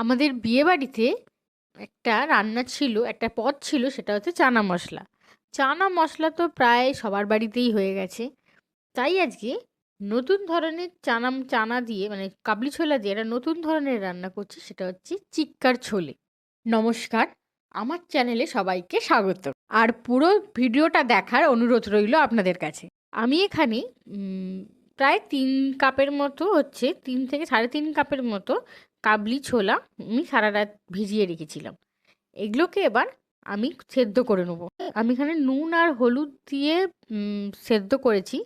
আমাদের বিয়েবাড়িতে একটা রান্না ছিল, একটা পদ ছিল, সেটা হচ্ছে চানা মশলা। চানা মশলা তো প্রায় সবার বাড়িতেই হয়ে গেছে। তাই আজকে নতুন ধরনের চানা চানা দিয়ে মানে কাবলি ছোলা দিয়ে একটা নতুন ধরনের রান্না করছি, সেটা হচ্ছে চিক্কার ছোলে। নমস্কার, আমার চ্যানেলে সবাইকে স্বাগত। আর পুরো ভিডিওটা দেখার অনুরোধ রইল আপনাদের কাছে। আমি এখানে উম, প্রায় 3 কাপের মতো হচ্ছে, 3 থেকে 3.5 কাপের মতো কাবলি ছোলা আমি সারা রাত ভিজিয়ে রেখেছিলাম। এগুলোকে এবার আমি সেদ্ধ করে নেবো। আমি এখানে নুন আর হলুদ দিয়ে সেদ্ধ করেছি।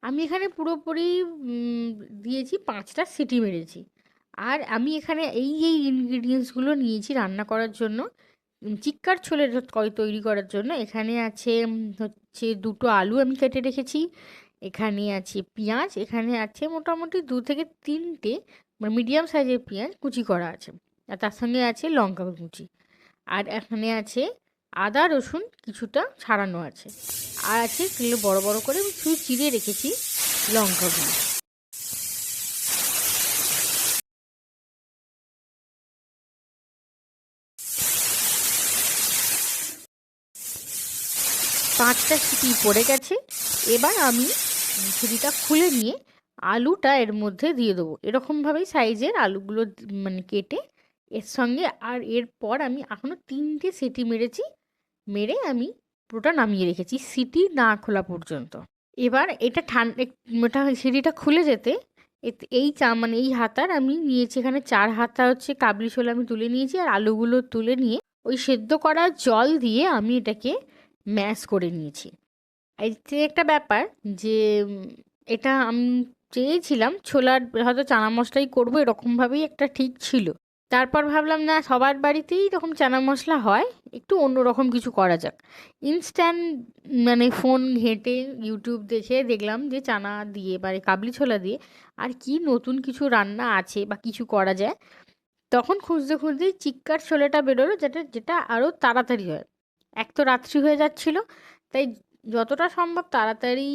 আমি এখানে পুরোপুরি উম, দিয়েছি, 5টা সিটি মেরেছি। আর আমি এখানে এই ইনগ্রিডিয়েন্টসগুলো নিয়েছি রান্না করার জন্য। চিক্কার ছোলের তৈরি করার জন্য এখানে আছে হচ্ছে 2টো আলু আমি কেটে রেখেছি। এখানে আছে পেঁয়াজ, এখানে আছে মোটামুটি 2 থেকে 3টে মিডিয়াম সাইজের পেঁয়াজ কুচি করা আছে। আর তার সঙ্গে আছে লঙ্কা কুচি। আর এখানে আছে আদা রসুন কিছুটা ছাড়ানো আছে। আর আছে এগুলো বড় বড় করে আমি শুধু চিড়ে রেখেছি লঙ্কাগুলো। 5টা সিটি পড়ে গেছে। এবার আমি সিটিটা খুলে নিয়ে আলুটা এর মধ্যে দিয়ে দেবো। এরকমভাবেই সাইজের আলুগুলো মানে কেটে এর সঙ্গে। আর এরপর আমি এখনও 3টে সিটি মেরেছি, মেরে আমি পুরোটা নামিয়ে রেখেছি সিটি না খোলা পর্যন্ত। এবার এটা ঠান্ডা, ওটা সিটিটা খুলে যেতে এই মানে এই হাতার আমি নিয়েছি, এখানে 4 হাতা হচ্ছে কাবলি ছোলা আমি তুলে নিয়েছি। আর আলুগুলো তুলে নিয়ে ওই সেদ্ধ করা জল দিয়ে আমি এটাকে ম্যাশ করে নিয়েছি। এই যে একটা ব্যাপার যে এটা আমি চেয়েছিলাম ছোলার হয়তো চানা মশলাই করবো, এরকমভাবেই একটা ঠিক ছিল। তারপর ভাবলাম না, সবার বাড়িতেই এরকম চানা মশলা হয়, একটু অন্যরকম কিছু করা যাক। ইনস্ট্যান্ট মানে ফোন ঘেঁটে ইউটিউব দেখে দেখলাম যে চানা দিয়ে বা এই কাবলি ছোলা দিয়ে আর কি নতুন কিছু রান্না আছে বা কিছু করা যায়। তখন খুঁজতে খুঁজতেই চিক্কার ছোলেটা বেরোলো, যেটা যেটা আরও তাড়াতাড়ি হয়। এক তো রাত্রি হয়ে যাচ্ছিল, তাই যতটা সম্ভব তাড়াতাড়ি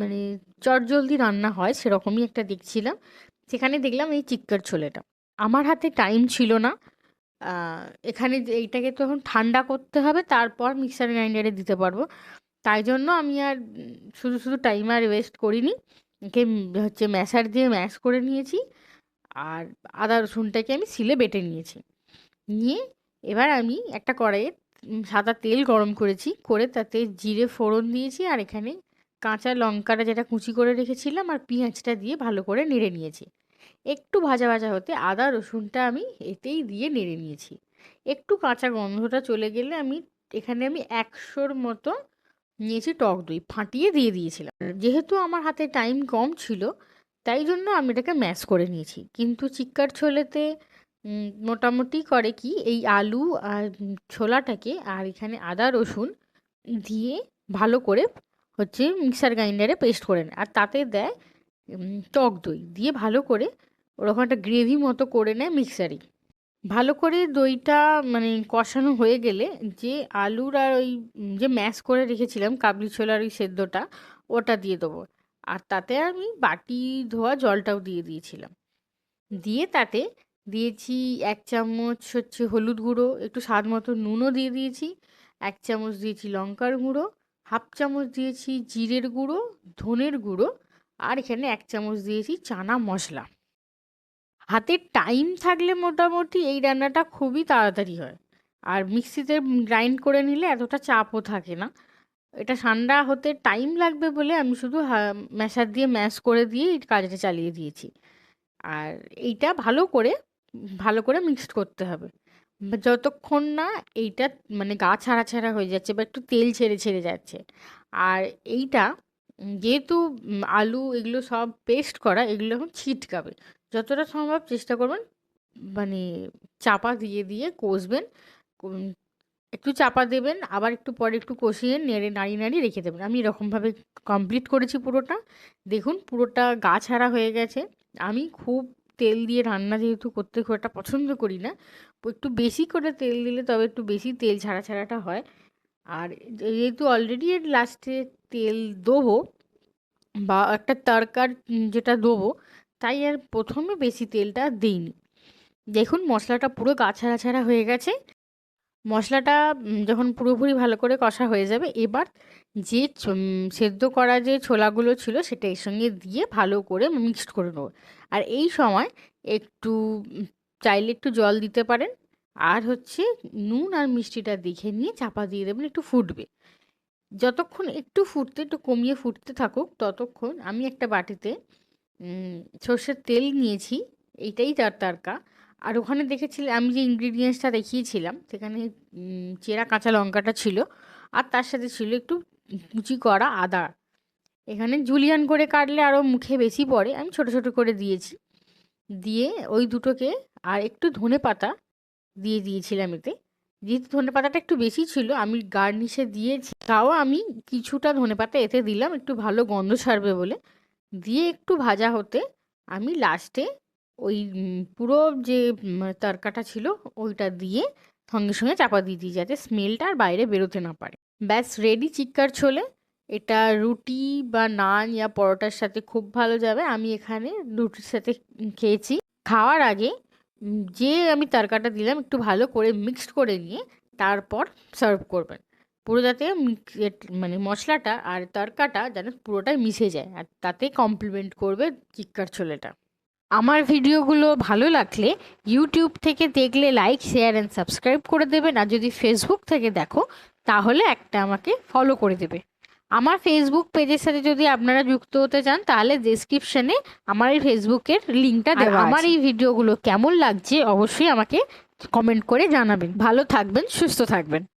মানে চটজলদি রান্না হয় সেরকমই একটা দেখছিলাম। সেখানে দেখলাম এই চিক্কার ছোলেটা। আমার হাতে টাইম ছিল না। এখানে যে এইটাকে তো এখন ঠান্ডা করতে হবে, তারপর মিক্সার গ্রাইন্ডারে দিতে পারবো। তাই জন্য আমি আর শুধু শুধু টাইম আর ওয়েস্ট করিনি। একে হচ্ছে ম্যাশার দিয়ে ম্যাশ করে নিয়েছি। আর আদা রসুনটাকে আমি শিলে বেটে নিয়েছি। নিয়ে এবার আমি একটা কড়াইয়ে সাদা তেল গরম করেছি, করে তাতে জিরে ফোড়ন দিয়েছি। আর এখানে কাঁচা লঙ্কাটা যেটা কুচি করে রেখেছিলাম আর পেঁয়াজটা দিয়ে ভালো করে নেড়ে নিয়েছি। একটু ভাজা ভাজা হতে আদা রসুনটা আমি এতেই দিয়ে নেড়ে নিয়েছি। একটু কাঁচা গন্ধটা চলে গেলে আমি 100-র মতো নিয়েছি টক দই, ফাটিয়ে দিয়ে দিয়েছিলাম। যেহেতু আমার হাতে টাইম কম ছিল, তাই জন্য আমি এটাকে ম্যাশ করে নিয়েছি। কিন্তু চিক্কার ছোলেতে মোটামুটি করে কি এই আলু আর ছোলাটাকে আর এখানে আদা রসুন দিয়ে ভালো করে হচ্ছে মিক্সার গ্রাইন্ডারে পেস্ট করে নেয়। আর তাতে দেয় টক দই দিয়ে ভালো করে ওরকম একটা গ্রেভি মতো করে নেয় মিক্সারে। ভালো করে দইটা মানে কষানো হয়ে গেলে যে আলুর আর ওই যে ম্যাশ করে রেখেছিলাম কাবলি ছোলার ওই সেদ্ধটা, ওটা দিয়ে দেবো। আর তাতে আমি বাটি ধোয়া জলটাও দিয়ে দিয়েছিলাম। দিয়ে তাতে দিয়েছি 1 চামচ হচ্ছে হলুদ গুঁড়ো, একটু স্বাদ মতো নুনও দিয়ে দিয়েছি। 1 চামচ দিয়েছি লঙ্কার গুঁড়ো, 1/2 চামচ দিয়েছি জিরের গুঁড়ো, ধনের গুঁড়ো। আর এখানে 1 চামচ দিয়েছি চানা মশলা। হাতে টাইম থাকলে মোটামুটি এই রান্নাটা খুবই তাড়াতাড়ি হয়। আর মিক্সিতে গ্রাইন্ড করে নিলে এতটা চাপও থাকে না। এটা ঠান্ডা হতে টাইম লাগবে বলে আমি শুধু ম্যাশার দিয়ে ম্যাশ করে দিয়ে এই কাজটা চালিয়ে দিয়েছি। আর এইটা ভালো করে মিক্সড করতে হবে। যতক্ষণ না এইটা মানে গা ছাড়া ছাড়া হয়ে যাচ্ছে বা একটু তেল ছেড়ে ছেড়ে যাচ্ছে। আর এইটা যেহেতু আলু এগুলো সব পেস্ট করা, এগুলো এখন ছিটকাবে। যতটা সম্ভব চেষ্টা করবেন মানে চাপা দিয়ে দিয়ে কষবেন। উম, একটু চাপা দেবেন, আবার একটু পরে একটু কষিয়ে নেড়ে নাড়িয়ে নাড়িয়ে রেখে দেবেন। আমি এরকমভাবে কমপ্লিট করেছি পুরোটা। দেখুন পুরোটা গা ছাড়া হয়ে গেছে। আমি খুব তেল দিয়ে রান্না যেহেতু করতে খুব একটা পছন্দ করি না, একটু বেশি করে তেল দিলে তবে একটু বেশি তেল ছাড়া ছাড়াটা হয়। আর যেহেতু অলরেডি এর লাস্টে তেল দেবো বা একটা তড়কার যেটা দেবো, তাই আর প্রথমে বেশি তেলটা দিইনি। দেখুন মশলাটা পুরো গা ছাড়া ছাড়া হয়ে গেছে। মশলাটা যখন পুরোপুরি ভালো করে কষা হয়ে যাবে, এবার যে সেদ্ধ করা যে ছোলাগুলো ছিল সেটা এর সঙ্গে দিয়ে ভালো করে মিক্সড করে নেবো। আর এই সময় একটু চাইলে একটু জল দিতে পারেন। আর হচ্ছে নুন আর মিষ্টিটা দেখে নিয়ে চাপা দিয়ে দেবেন, একটু ফুটবে। যতক্ষণ একটু ফুটতে, একটু কমিয়ে ফুটতে থাকুক, ততক্ষণ আমি একটা বাটিতে সর্ষের তেল নিয়েছি, এইটাই তার তারকা। আর ওখানে দেখেছিলে আমি যে ইনগ্রিডিয়েন্টসটা দেখিয়েছিলাম, সেখানে চেরা কাঁচা লঙ্কাটা ছিল, আর তার সাথে ছিল একটু কুচি করা আদা। এখানে জুলিয়ান করে কাটলে আরও মুখে বেশি পড়ে, আমি ছোট ছোট করে দিয়েছি। দিয়ে ওই দুটোকে আর একটু ধনেপাতা দিয়ে দিয়েছিলাম এতে। যেহেতু ধনেপাতাটা একটু বেশি ছিল, আমি গার্নিশে দিয়েছি, তাও আমি কিছুটা ধনেপাতা এতে দিলাম একটু ভালো গন্ধ ছাড়বে বলে। দিয়ে একটু ভাজা হতে আমি লাস্টে ওই পুরো যে তরকাটা ছিল ওইটা দিয়ে সঙ্গে সঙ্গে চাপা দিয়ে দিই, যাতে স্মেলটা আর বাইরে বেরোতে না পারে। ব্যাস রেডি চিক্কার ছোলে। এটা রুটি বা নান ইয়া পরোটার সাথে খুব ভালো যাবে। আমি এখানে রুটির সাথে খেয়েছি। খাওয়ার আগে যে আমি তরকাটা দিলাম একটু ভালো করে মিক্সড করে নিয়ে তারপর সার্ভ করবেন। পুরো যাতে মানে মশলাটা আর তরকাটা যেন পুরোটাই মিশে যায়, আর তাতে কমপ্লিমেন্ট করবে চিক্কার ছোলেটা। আমার ভিডিওগুলো ভালো লাগলে ইউটিউব থেকে দেখলে লাইক, শেয়ার অ্যান্ড সাবস্ক্রাইব করে দেবেন। আর যদি ফেসবুক থেকে দেখো তাহলে একটা আমাকে ফলো করে দেবে। আমার ফেসবুক পেজের সাথে যদি আপনারা যুক্ত হতে চান তাহলে ডেসক্রিপশনে আমার এই ফেসবুকের লিঙ্কটা দেওয়া আছে। আমার এই ভিডিওগুলো কেমন লাগছে অবশ্যই আমাকে কমেন্ট করে জানাবেন। ভালো থাকবেন, সুস্থ থাকবেন।